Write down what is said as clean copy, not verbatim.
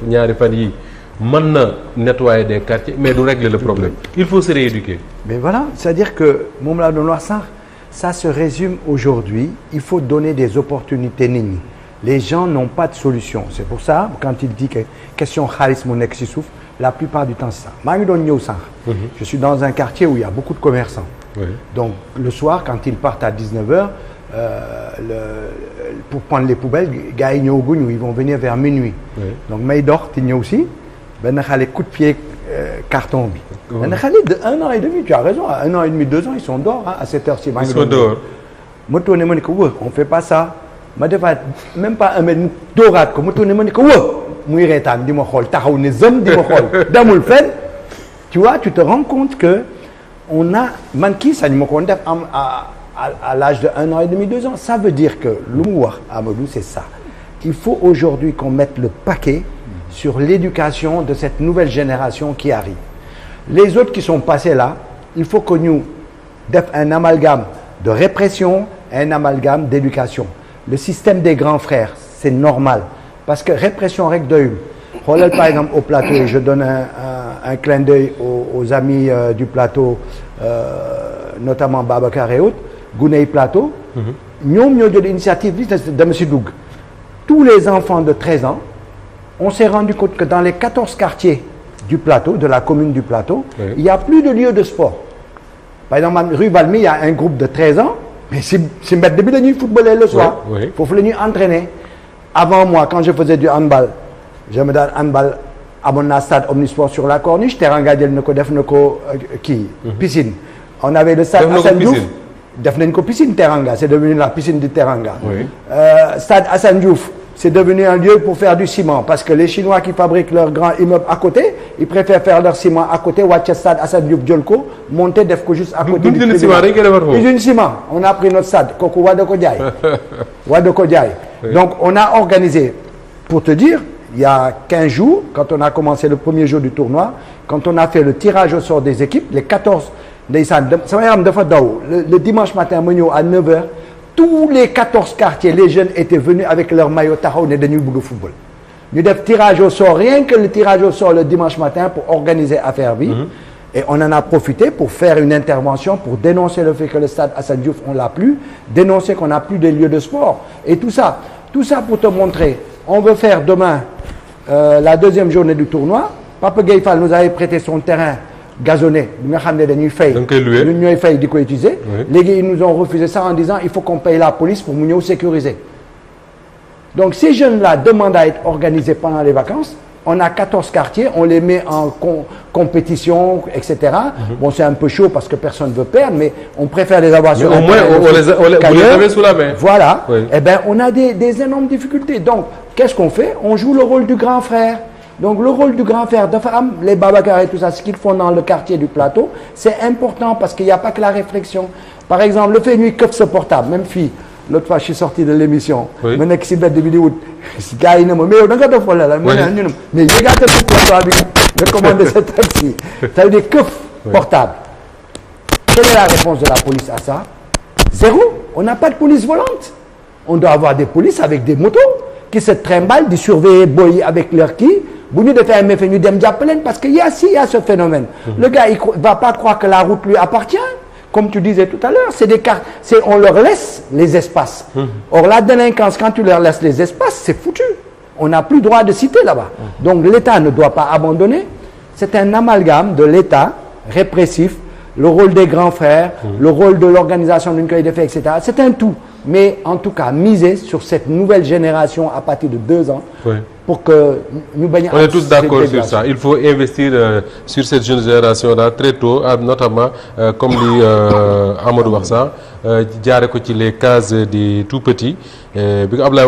ñaari fan yi mën na nettoyer des quartiers mais du régler le problème il faut se rééduquer. Mais voilà, c'est-à-dire que moom laa doon wax sax ça se résume aujourd'hui il faut donner des opportunités nit ñi les gens n'ont pas de solution c'est pour ça quand il dit que question xaalis mu nekk ci suuf la plupart du temps c'est ça maa ngi doon ñëw sànq. Je suis dans un quartier où il y a beaucoup de commerçants. Donc le soir quand ils partent à 19h pour prendre les poubelles gars yi ñëwaguñu ils vont venir vers minuit. Donc may dox ti ñëw si benn xale coup de pied carton bi. benn xale de 1 an et demi tu as raison à 1 an et demi 2 ans ils sont dehors à cette heure-ci. Ils sont dehors. ma tourné ma ne ko wë on fait pas ça ma defaat même pas 1 mètre mu dóoraat ko ma tourné ma ne ko wë muy reetaan di ma xool taxaw ne zëm di ma xool demul fenn tu vois tu te rends compte que on a man kii sañ ma ko def am à l'âge de 1 an et demi 2 ans ça veut dire que lu mu wax Amadou c'est ça il faut aujourd'hui qu'on mette le paquet sur l'éducation de cette nouvelle génération qui arrive les autres qui sont passés là il faut que ñu def un amalgame de répression un amalgame d'éducation le système des grands frères c'est normal parce que répression rek doyul xoolal par exemple au plateau et je donne un clin d'œil aux amis du plateau notamment Babacar et autres Guney Plateau ñoom ñoo jël initiative bi dama si dugg tous les enfants de 13 ans on s'est rendu compte que dans les 14 quartiers du plateau de la commune du plateau il y a plus de lieux de sport par exemple rue Valmy il y a un groupe de 13 ans mais si mbedd bi la ñuy footballer le soir foofu la ñuy entraîner avant moi quand je faisais du handball je me daan handball amoon naa stade omnisport sur la corniche Teranga jël na ko def na ko kii piscine on avait le stade Assane Diouf def nañ ko piscine Teranga c'est devenu la piscine du Teranga stade Assane Diouf c'est devenu un lieu pour faire du ciment parce que les Chinois qui fabriquent leur grand immeuble à côté ils préfèrent faire leur ciment à côté wàcc stade Assane Diouf jël ko monter def ko juste à côté usine ciment on a pris notre stade kooku Wade ko jaay donc on a organisé pour te dire il y a 15 jours quand on a commencé le premier jour du tournoi quand on a fait le tirage au sort des équipes les 14 ndeysaan sama yaram dafa daw le dimanche matin ma ñëw à 9h tous les 14 quartiers les jeunes étaient venus avec leur maillot taxaw ne dañuy bëgg football ñu def tirage au sort rien que le tirage au sort le dimanche matin pour organiser affaire bi et on en a profité pour faire une intervention pour dénoncer le fait que le stade Assane Diouf on l'a plus dénoncer qu'on n'a plus de lieux de sport et tout ça pour te montrer on veut faire demain la deuxième journée du tournoi Papa Gueye Fall nous avait prêté son terrain gazonné bi nga xam ne dañuy fay ñun ñooy fay di ko utiliser léegi ils nous ont refusé ça en disant il faut qu'on paye la police pour mu ñëw sécuriser donc ces jeunes là demandent à être organisés pendant les vacances on a 14 quartiers on les met en compétition etc bon c'est un peu chaud parce que personne ne veut perdre mais on préfère les avoir sur au moins vous les avez sous la main voilà eh ben on a des énormes difficultés donc qu'est-ce qu'on fait on joue le rôle du grand frère donc le rôle du grand frère dafa am les Babacar et tout ça ce qu'ils font dans le quartier du plateau c'est important parce qu'il y a pas que la réflexion par exemple le fait ñuy këf sa portable même fii l'autre fois je suis sorti de l'émission ma nekk si mbedd bi di wut gars yi ne ma mais yow da nga def wala la ma ne ñu ne mais yëgaatal sa portable bi nga commandé sa taxi ça veut dire këf portable quelle est la réponse de la police à ça zéro on n'a pas de police volante on doit avoir des polices avec des motos qui se trimballent di surveiller boy avec leur kii bu ñu defee un méfait ñu dem jàpp leen parce que il y a ce phénomène le gars il va pas croire que la route lui appartient comme tu disais tout à l'heure c'est des cartes on leur laisse les espaces or la délinquance quand tu leur laisses les espaces c'est foutu on n'a plus droit de citer là-bas donc l'État ne doit pas abandonner c'est un amalgame de l'État répressif le rôle des grands frères le rôle de l'organisation d'une koy defee etc c'est un tout mais en tout cas miser sur cette nouvelle génération à partir de 2 ans pour que ñu bañ a on est tous d'accord sur ça il faut investir sur cette jeune génération là très tôt notamment comme li Amadou wax ça jaare ko ci les cases des tout petits bi ko Ablaye